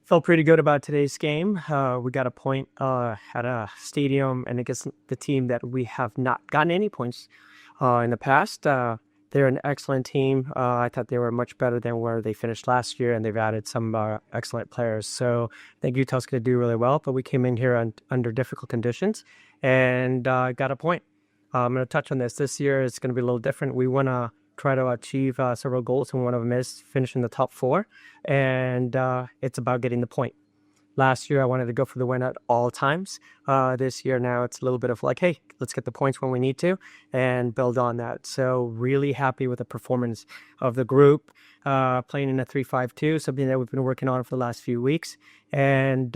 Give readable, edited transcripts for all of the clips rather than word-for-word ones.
Felt pretty good about today's game. We got a point at a stadium and against the team that we have not gotten any points in the past. They're an excellent team. I thought they were much better than where they finished last year, and they've added some excellent players. So I think Utah's going to do really well, but we came in here under difficult conditions and got a point. I'm going to touch on this. This year is going to be a little different. We want to try to achieve several goals, and one of them is finishing the top four, and it's about getting the point. Last year, I wanted to go for the win at all times. This year, now it's a little bit of like, hey, let's get the points when we need to and build on that. So really happy with the performance of the group, playing in a 3-5-2, something that we've been working on for the last few weeks. And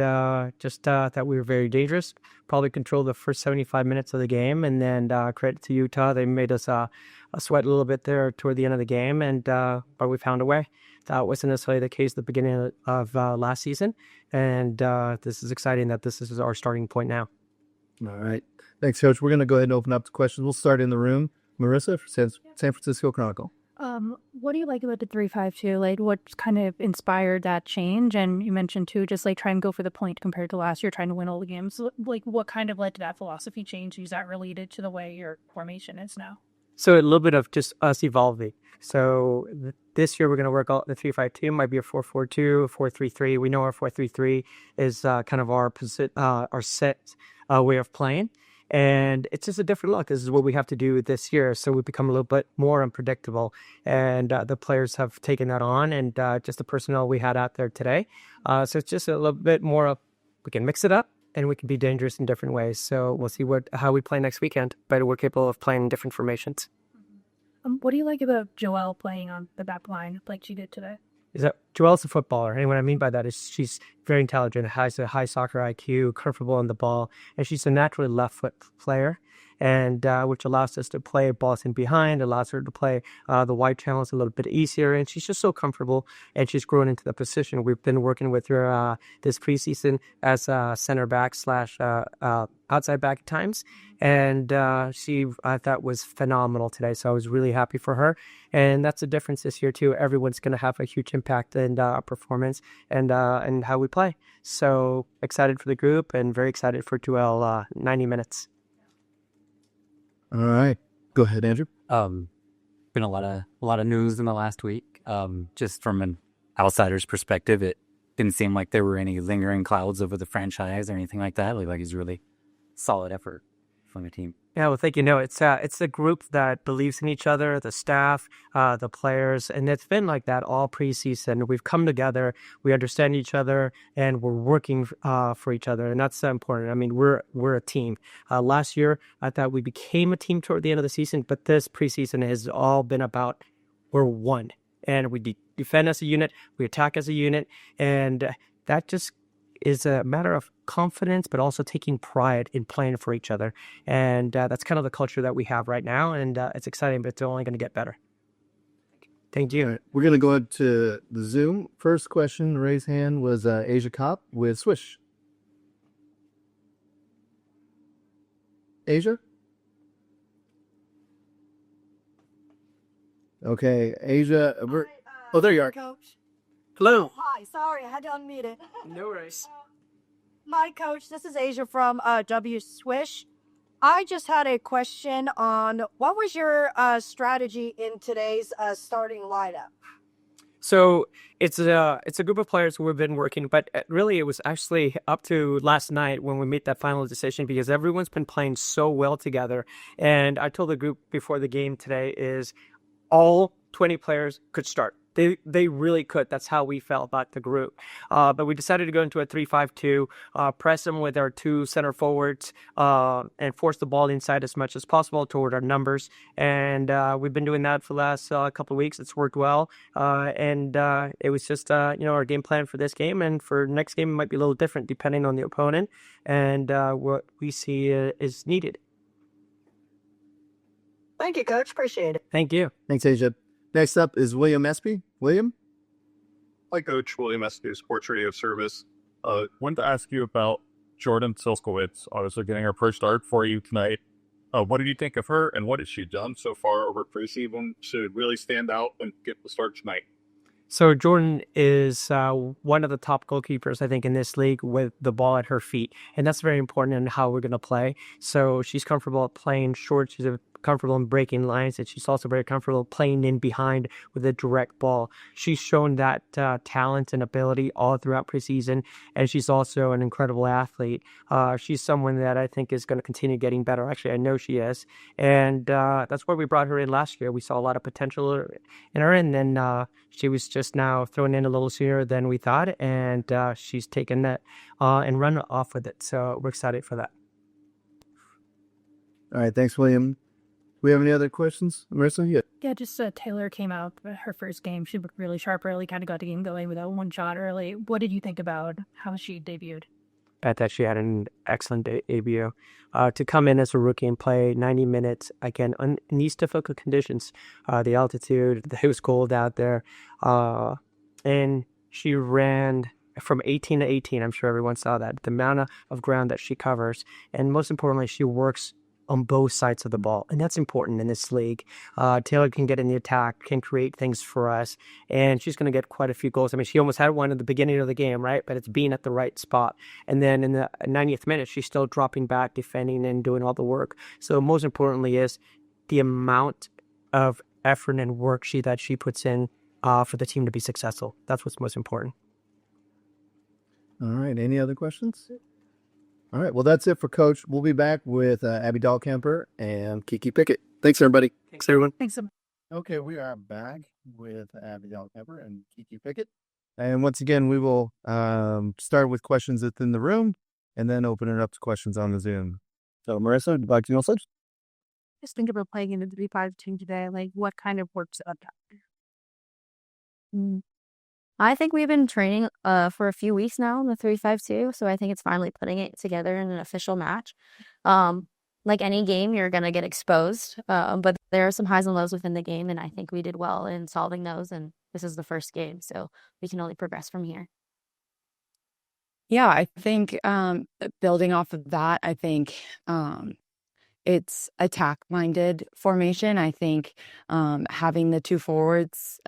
just that we were very dangerous, probably controlled the first 75 minutes of the game. And then credit to Utah, they made us sweat a little bit there toward the end of the game, and but we found a way. That wasn't necessarily the case at the beginning of last season, and this is exciting that this is our starting point now. All right. Thanks, Coach. We're going to go ahead and open up the questions. We'll start in the room. Marissa, for San Francisco Chronicle. What do you like about the 3-5-2? Like, what kind of inspired that change? And you mentioned, too, just like try and go for the point compared to last year, trying to win all the games. Like, what kind of led to that philosophy change? Is that related to the way your formation is now? So a little bit of just us evolving. So this year we're going to work out the 3-5-2. Might be a 4-4-2, a 4-3-3. We know our 4-3-3 is kind of our set way of playing, and it's just a different look. This is what we have to do this year, so we become a little bit more unpredictable. And the players have taken that on, and just the personnel we had out there today. So it's just a little bit more of we can mix it up, and we can be dangerous in different ways. So we'll see how we play next weekend, but we're capable of playing in different formations. What do you like about Joelle playing on the back line like she did today? Is that Joelle's a footballer, and what I mean by that is she's very intelligent, has a high soccer IQ, comfortable on the ball, and she's a naturally left foot player, and which allows us to play balls in behind, allows her to play the wide channels a little bit easier, and she's just so comfortable, and she's grown into the position. We've been working with her this preseason as a center back slash outside back at times, and she I thought was phenomenal today, so I was really happy for her, and that's the difference this year too. Everyone's going to have a huge impact in our performance and how we play. So excited for the group and very excited for Joelle 90 minutes. All right. Go ahead, Andrew. Been a lot of news in the last week. Just from an outsider's perspective, it didn't seem like there were any lingering clouds over the franchise or anything like that. It looked like it's really solid effort from the team. Yeah, well, thank you. No, it's a group that believes in each other, the staff, the players, and it's been like that all preseason. We've come together, we understand each other, and we're working for each other, and that's important. I mean, we're a team. Last year, I thought we became a team toward the end of the season, but this preseason has all been about we're one, and we defend as a unit, we attack as a unit, and that just is a matter of confidence, but also taking pride in playing for each other. And that's kind of the culture that we have right now. And it's exciting, but it's only going to get better. Thank you. All right. We're going to go to the Zoom. First question, raise hand, was Asia Kopp with Swish. Asia? Okay, Asia. Oh, there you are. Coach. Hello. Hi, sorry, I had to unmute it. No worries. My coach, this is Asia from W Swish. I just had a question on what was your strategy in today's starting lineup? So it's a group of players who have been working, but really it was actually up to last night when we made that final decision because everyone's been playing so well together. And I told the group before the game today is all 20 players could start. They really could. That's how we felt about the group. But we decided to go into a 3-5-2, press them with our two center forwards, and force the ball inside as much as possible toward our numbers. And we've been doing that for the last couple of weeks. It's worked well. And it was just, our game plan for this game. And for next game, it might be a little different depending on the opponent and what we see is needed. Thank you, Coach. Appreciate it. Thank you. Thanks, Asia. Next up is William Espy. William? Hi, Coach. William Espy, Sports Radio Service. Wanted to ask you about Jordan Silskowitz, obviously getting her first start for you tonight. What did you think of her, and what has she done so far over preseason to really stand out and get the start tonight? So Jordan is one of the top goalkeepers, I think, in this league with the ball at her feet, and that's very important in how we're going to play. So she's comfortable playing short. She's comfortable in breaking lines, and she's also very comfortable playing in behind with a direct ball. She's shown that talent and ability all throughout preseason, and she's also an incredible athlete. She's someone that I think is going to continue getting better. Actually, I know she is, and that's why we brought her in last year. We saw a lot of potential in her, and then she was just now thrown in a little sooner than we thought, and she's taken that and run off with it. So we're excited for that. All right, thanks, William. We have any other questions, Marissa? Yeah. Yeah, just Taylor came out her first game. She looked really sharp early, kind of got the game going with that one shot early. What did you think about how she debuted? I thought she had an excellent debut. To come in as a rookie and play 90 minutes, again, in these difficult conditions, the altitude, it was cold out there, and she ran from 18 to 18. I'm sure everyone saw that. The amount of ground that she covers, and most importantly, she works on both sides of the ball, and that's important in this league. Taylor can get in the attack, can create things for us, and she's going to get quite a few goals. I mean, she almost had one at the beginning of the game, right? But it's being at the right spot. And then in the 90th minute, she's still dropping back, defending, and doing all the work. So most importantly is the amount of effort and work that she puts in for the team to be successful. That's what's most important. All right. Any other questions? All right. Well, that's it for Coach. We'll be back with Abby Dahlkemper and Kiki Pickett. Thanks, everybody. Thanks, everyone. Thanks so much. Okay, we are back with Abby Dahlkemper and Kiki Pickett. And once again, we will start with questions within the room and then open it up to questions on the Zoom. So, Marissa, would you like to go first? Just think about playing in the 3-5-2 today. Like, what kind of works up? I think we've been training for a few weeks now in the 3-5-2, so I think it's finally putting it together in an official match. Like any game, you're going to get exposed, but there are some highs and lows within the game, and I think we did well in solving those, and this is the first game, so we can only progress from here. Yeah, I think building off of that, I think it's attack-minded formation. I think having the two forwards,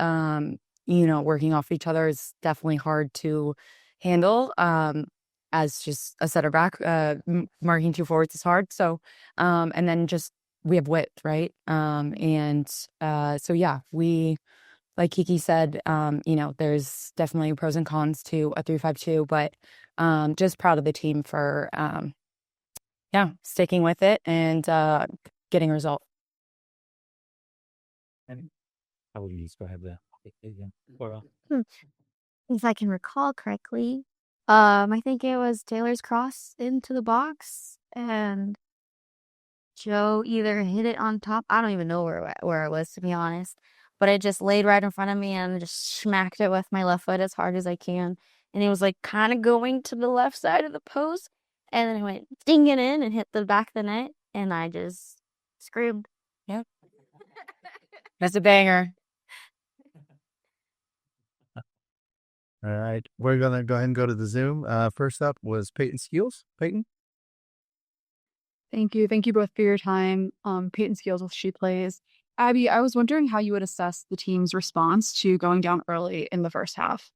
working off each other is definitely hard to handle. As just a center back, marking two forwards is hard. So, and then just we have width, right? So yeah, we, like Kiki said, there's definitely pros and cons to a 3-5-2, but just proud of the team for sticking with it and getting a result. I will just go ahead there. If I can recall correctly, I think it was Taylor's cross into the box, and Joe either hit it on top. I don't even know where it was, to be honest. But it just laid right in front of me and just smacked it with my left foot as hard as I can. And it was like kind of going to the left side of the post. And then I went dinging in and hit the back of the net. And I just screamed. Yep. That's a banger. All right. We're going to go ahead and go to the Zoom. First up was Peyton Skeels. Peyton? Thank you. Thank you both for your time. Peyton Skeels with She Plays. Abby, I was wondering how you would assess the team's response to going down early in the first half.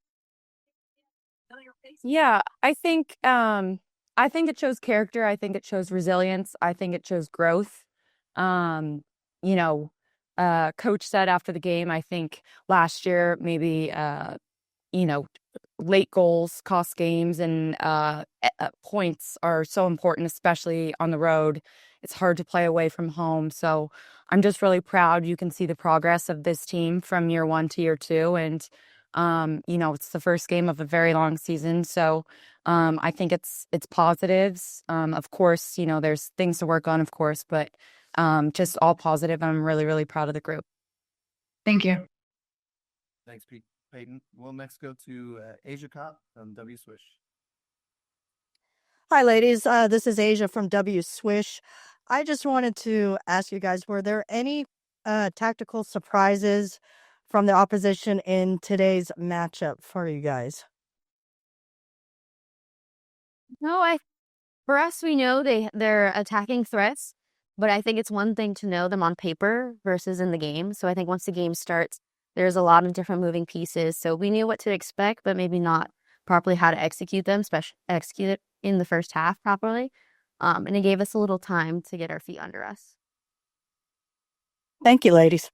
Yeah, I think it shows character. I think it shows resilience. I think it shows growth. Coach said after the game, I think last year maybe late goals cost games, and points are so important, especially on the road. It's hard to play away from home. So I'm just really proud. You can see the progress of this team from year 1 to year 2. And, it's the first game of a very long season. So I think it's positives. Of course, there's things to work on, of course, but just all positive. I'm really, really proud of the group. Thank you. Thanks, Peyton. We'll next go to Asia Kopp from W Swish. Hi, ladies. This is Asia from W Swish. I just wanted to ask you guys, were there any tactical surprises from the opposition in today's matchup for you guys? No, for us, we know they're attacking threats, but I think it's one thing to know them on paper versus in the game. So I think once the game starts, there's a lot of different moving pieces. So we knew what to expect, but maybe not properly how to execute them, especially execute it in the first half properly. And it gave us a little time to get our feet under us. Thank you, ladies.